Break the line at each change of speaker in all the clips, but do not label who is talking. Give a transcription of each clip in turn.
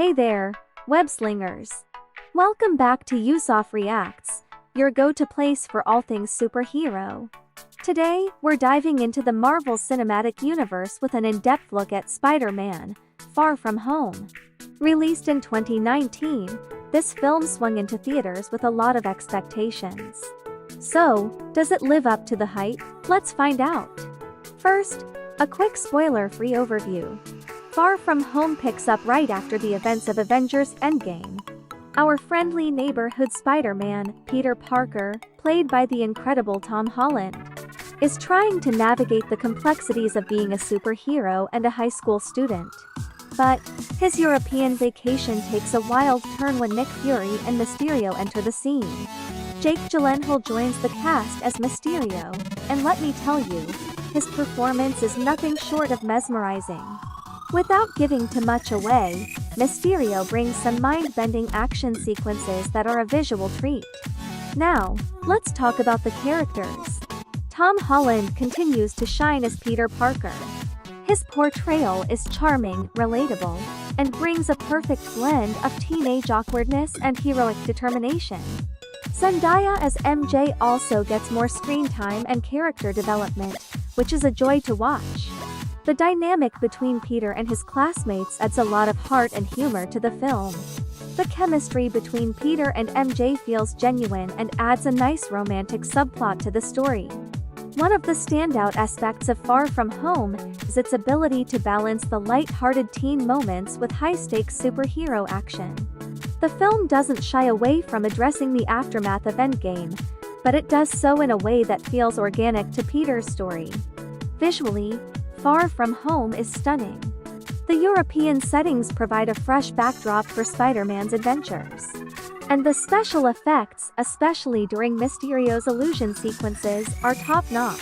Hey there, web slingers. Welcome back to Usoft Reacts, your go-to place for all things superhero. Today, we're diving into the Marvel Cinematic Universe with an in-depth look at Spider-Man, Far From Home. Released in 2019, this film swung into theaters with a lot of expectations. So, does it live up to the hype? Let's find out. First, a quick spoiler-free overview. Far From Home picks up right after the events of Avengers Endgame. Our friendly neighborhood Spider-Man, Peter Parker, played by the incredible Tom Holland, is trying to navigate the complexities of being a superhero and a high school student. But his European vacation takes a wild turn when Nick Fury and Mysterio enter the scene. Jake Gyllenhaal joins the cast as Mysterio, and let me tell you, his performance is nothing short of mesmerizing. Without giving too much away, Mysterio brings some mind-bending action sequences that are a visual treat. Now, let's talk about the characters. Tom Holland continues to shine as Peter Parker. His portrayal is charming, relatable, and brings a perfect blend of teenage awkwardness and heroic determination. Zendaya as MJ also gets more screen time and character development, which is a joy to watch. The dynamic between Peter and his classmates adds a lot of heart and humor to the film. The chemistry between Peter and MJ feels genuine and adds a nice romantic subplot to the story. One of the standout aspects of Far From Home is its ability to balance the light-hearted teen moments with high-stakes superhero action. The film doesn't shy away from addressing the aftermath of Endgame, but it does so in a way that feels organic to Peter's story. Visually, Far From Home is stunning. The European settings provide a fresh backdrop for Spider-Man's adventures. And the special effects, especially during Mysterio's illusion sequences, are top-notch.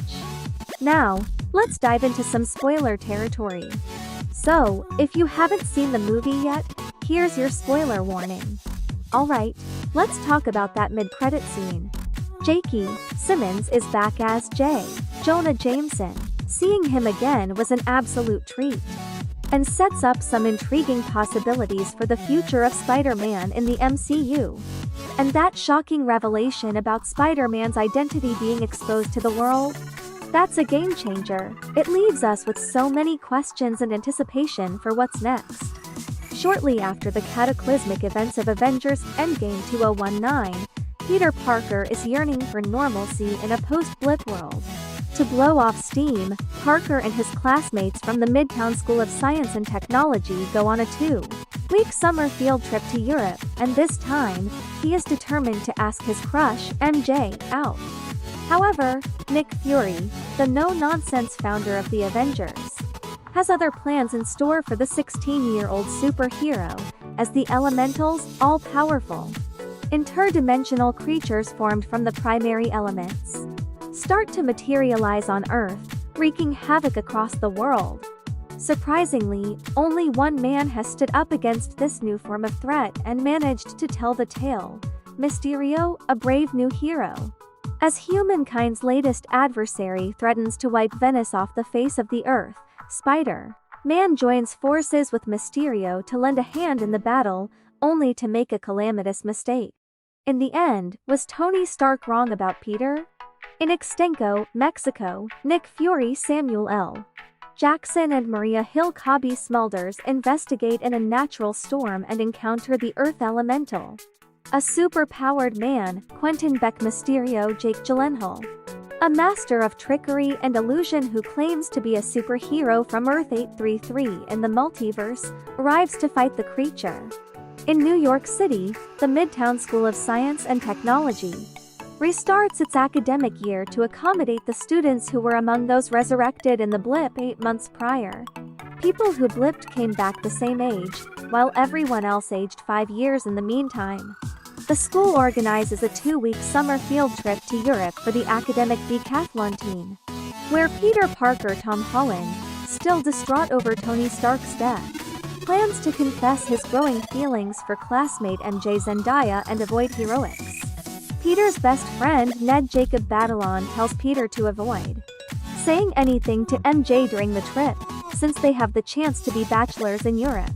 Now, let's dive into some spoiler territory. So, if you haven't seen the movie yet, here's your spoiler warning. Alright, let's talk about that mid-credit scene. J.K. Simmons is back as J. Jonah Jameson. Seeing him again was an absolute treat, and sets up some intriguing possibilities for the future of Spider-Man in the MCU. And that shocking revelation about Spider-Man's identity being exposed to the world? That's a game changer. It leaves us with so many questions and anticipation for what's next. Shortly after the cataclysmic events of Avengers Endgame 2019, Peter Parker is yearning for normalcy in a post-blip world. To blow off steam, Parker and his classmates from the Midtown School of Science and Technology go on a 2-week summer field trip to Europe, and this time, he is determined to ask his crush, MJ, out. However, Nick Fury, the no-nonsense founder of the Avengers, has other plans in store for the 16-year-old superhero, as the Elementals, all-powerful, interdimensional creatures formed from the primary elements, start to materialize on Earth, wreaking havoc across the world. Surprisingly, only one man has stood up against this new form of threat and managed to tell the tale: Mysterio, a brave new hero. As humankind's latest adversary threatens to wipe Venice off the face of the Earth, Spider-Man joins forces with Mysterio to lend a hand in the battle, only to make a calamitous mistake. In the end, was Tony Stark wrong about Peter? In Ixtenco, Mexico, Nick Fury, Samuel L. Jackson and Maria Hill Cobie Smulders investigate in a natural storm and encounter the Earth Elemental, a super-powered man, Quentin Beck Mysterio Jake Gyllenhaal, a master of trickery and illusion who claims to be a superhero from Earth 833 in the multiverse, arrives to fight the creature. In New York City, the Midtown School of Science and Technology restarts its academic year to accommodate the students who were among those resurrected in the blip 8 months prior. People who blipped came back the same age, while everyone else aged 5 years in the meantime. The school organizes a 2-week summer field trip to Europe for the academic decathlon team, where Peter Parker Tom Holland, still distraught over Tony Stark's death, plans to confess his growing feelings for classmate MJ Zendaya and avoid heroics. Peter's best friend Ned Jacob Batalon tells Peter to avoid saying anything to MJ during the trip, since they have the chance to be bachelors in Europe.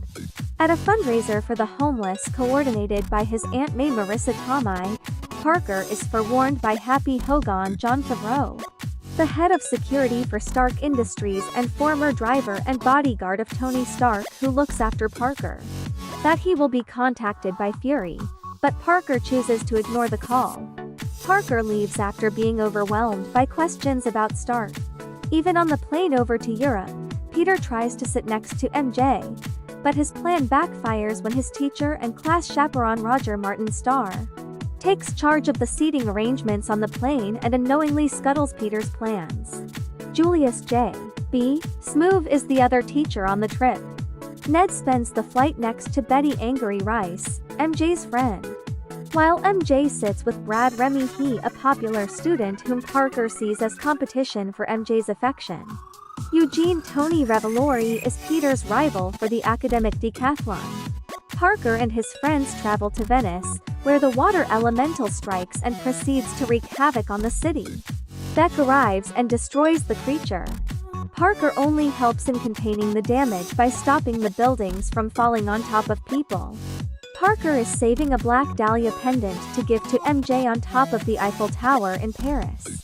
At a fundraiser for the homeless coordinated by his Aunt May Marisa Tomei, Parker is forewarned by Happy Hogan John Favreau, the head of security for Stark Industries and former driver and bodyguard of Tony Stark who looks after Parker, that he will be contacted by Fury, but Parker chooses to ignore the call. Parker leaves after being overwhelmed by questions about Stark. Even on the plane over to Europe, Peter tries to sit next to MJ, but his plan backfires when his teacher and class chaperone Roger Martin Starr takes charge of the seating arrangements on the plane and unknowingly scuttles Peter's plans. Julius J.B. Smoove is the other teacher on the trip. Ned spends the flight next to Betty Angourie Rice, MJ's friend, while MJ sits with Brad Remy, a popular student whom Parker sees as competition for MJ's affection. Eugene Tony Revolori is Peter's rival for the academic decathlon. Parker and his friends travel to Venice, where the water elemental strikes and proceeds to wreak havoc on the city. Beck arrives and destroys the creature. Parker only helps in containing the damage by stopping the buildings from falling on top of people. Parker is saving a black dahlia pendant to give to MJ on top of the Eiffel Tower in Paris,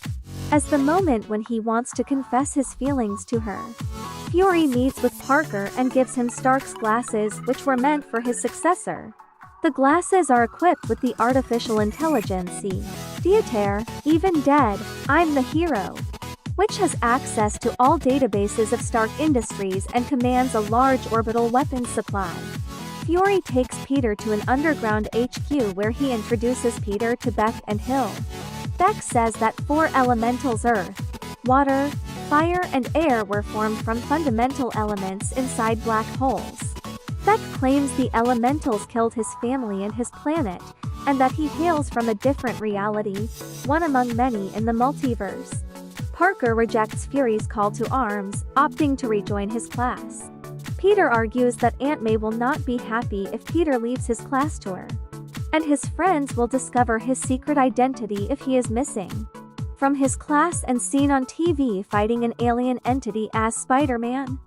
as the moment when he wants to confess his feelings to her. Fury meets with Parker and gives him Stark's glasses, which were meant for his successor. The glasses are equipped with the artificial intelligence Dieter, even dead, I'm the hero, which has access to all databases of Stark Industries and commands a large orbital weapons supply. Fury takes Peter to an underground HQ where he introduces Peter to Beck and Hill. Beck says that 4 elementals earth, water, fire and air were formed from fundamental elements inside black holes. Beck claims the elementals killed his family and his planet, and that he hails from a different reality, one among many in the multiverse. Parker rejects Fury's call to arms, opting to rejoin his class. Peter argues that Aunt May will not be happy if Peter leaves his class tour, and his friends will discover his secret identity if he is missing from his class and seen on TV fighting an alien entity as Spider-Man.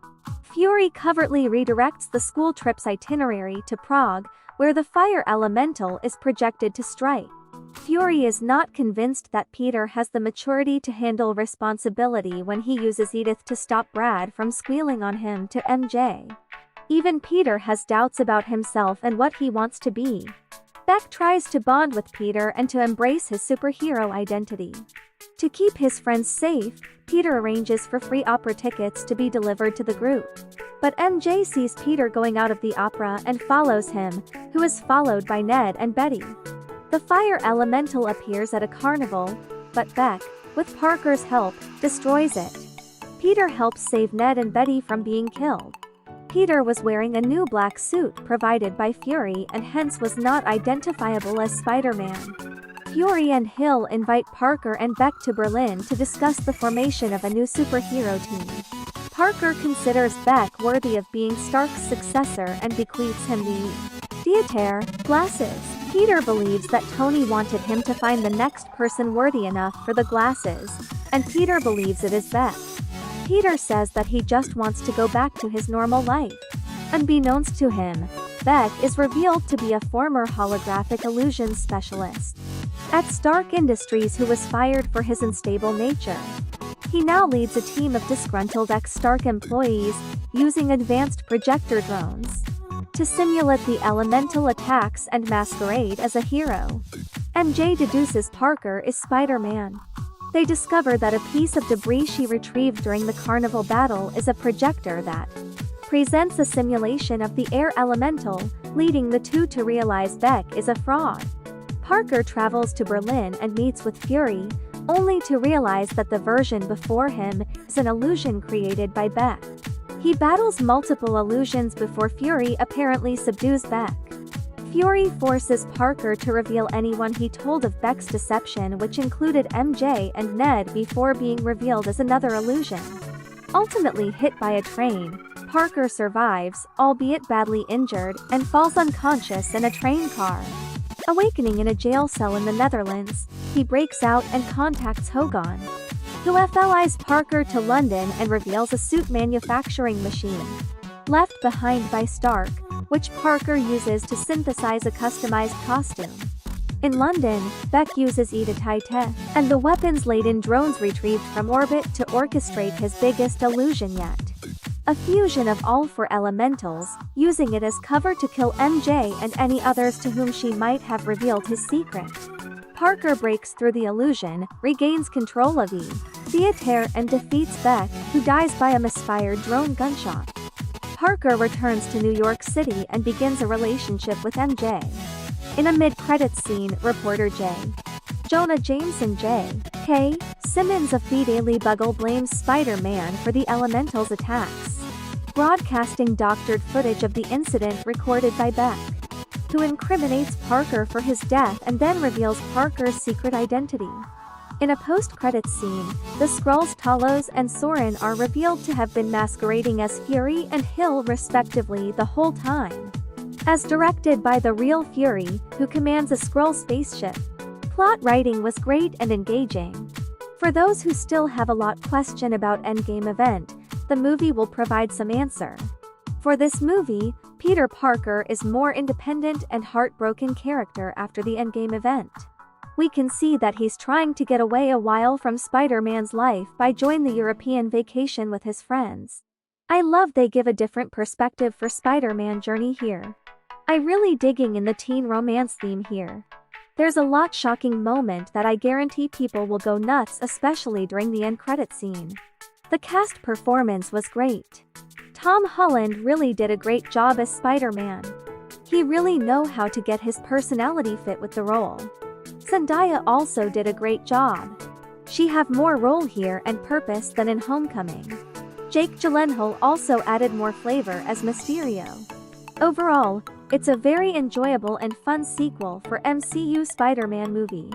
Fury covertly redirects the school trip's itinerary to Prague, where the fire elemental is projected to strike. Fury is not convinced that Peter has the maturity to handle responsibility when he uses Edith to stop Brad from squealing on him to MJ. Even Peter has doubts about himself and what he wants to be. Beck tries to bond with Peter and to embrace his superhero identity. To keep his friends safe, Peter arranges for free opera tickets to be delivered to the group. But MJ sees Peter going out of the opera and follows him, who is followed by Ned and Betty. The fire elemental appears at a carnival, but Beck, with Parker's help, destroys it. Peter helps save Ned and Betty from being killed. Peter was wearing a new black suit provided by Fury and hence was not identifiable as Spider-Man. Fury and Hill invite Parker and Beck to Berlin to discuss the formation of a new superhero team. Parker considers Beck worthy of being Stark's successor and bequeaths him the Dieter glasses. Peter believes that Tony wanted him to find the next person worthy enough for the glasses, and Peter believes it is Beck. Peter says that he just wants to go back to his normal life. Unbeknownst to him, Beck is revealed to be a former holographic illusion specialist at Stark Industries who was fired for his unstable nature. He now leads a team of disgruntled ex-Stark employees, using advanced projector drones to simulate the elemental attacks and masquerade as a hero. MJ deduces Parker is Spider-Man. They discover that a piece of debris she retrieved during the carnival battle is a projector that presents a simulation of the air elemental, leading the two to realize Beck is a fraud. Parker travels to Berlin and meets with Fury, only to realize that the version before him is an illusion created by Beck. He battles multiple illusions before Fury apparently subdues Beck. Fury forces Parker to reveal anyone he told of Beck's deception, which included MJ and Ned, before being revealed as another illusion. Ultimately hit by a train, Parker survives, albeit badly injured, and falls unconscious in a train car. Awakening in a jail cell in the Netherlands, he breaks out and contacts Hogan, who FLIs Parker to London and reveals a suit manufacturing machine left behind by Stark, which Parker uses to synthesize a customized costume. In London, Beck uses Ida-Tite and the weapons-laden drones retrieved from orbit to orchestrate his biggest illusion yet. A fusion of all four elementals, using it as cover to kill MJ and any others to whom she might have revealed his secret. Parker breaks through the illusion, regains control of Theater and defeats Beck, who dies by a misfired drone gunshot. Parker returns to New York City and begins a relationship with MJ. In a mid-credits scene, reporter J. Jonah Jameson J.K. Simmons of The Daily Bugle blames Spider-Man for the Elemental's attacks, broadcasting doctored footage of the incident recorded by Beck, who incriminates Parker for his death and then reveals Parker's secret identity. In a post-credits scene, the Skrulls Talos and Soren are revealed to have been masquerading as Fury and Hill respectively the whole time. As directed by the real Fury, who commands a Skrull spaceship. Plot writing was great and engaging. For those who still have a lot question about Endgame event, the movie will provide some answer. For this movie, Peter Parker is more independent and heartbroken character after the Endgame event. We can see that he's trying to get away a while from Spider-Man's life by joining the European vacation with his friends. I love they give a different perspective for Spider-Man journey here. I really digging in the teen romance theme here. There's a lot shocking moment that I guarantee people will go nuts, especially during the end credit scene. The cast performance was great. Tom Holland really did a great job as Spider-Man. He really know how to get his personality fit with the role. Zendaya also did a great job. She have more role here and purpose than in Homecoming. Jake Gyllenhaal also added more flavor as Mysterio. Overall, it's a very enjoyable and fun sequel for MCU Spider-Man movie.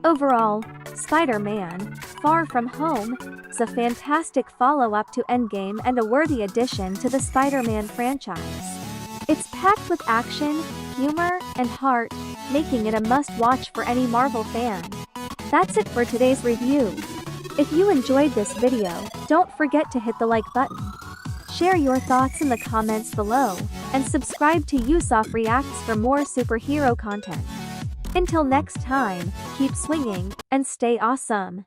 Overall, Spider-Man: Far From Home is a fantastic follow-up to Endgame and a worthy addition to the Spider-Man franchise. It's packed with action, humor, and heart, making it a must-watch for any Marvel fan. That's it for today's review. If you enjoyed this video, don't forget to hit the like button. Share your thoughts in the comments below, and subscribe to Usof Reacts for more superhero content. Until next time, keep swinging, and stay awesome.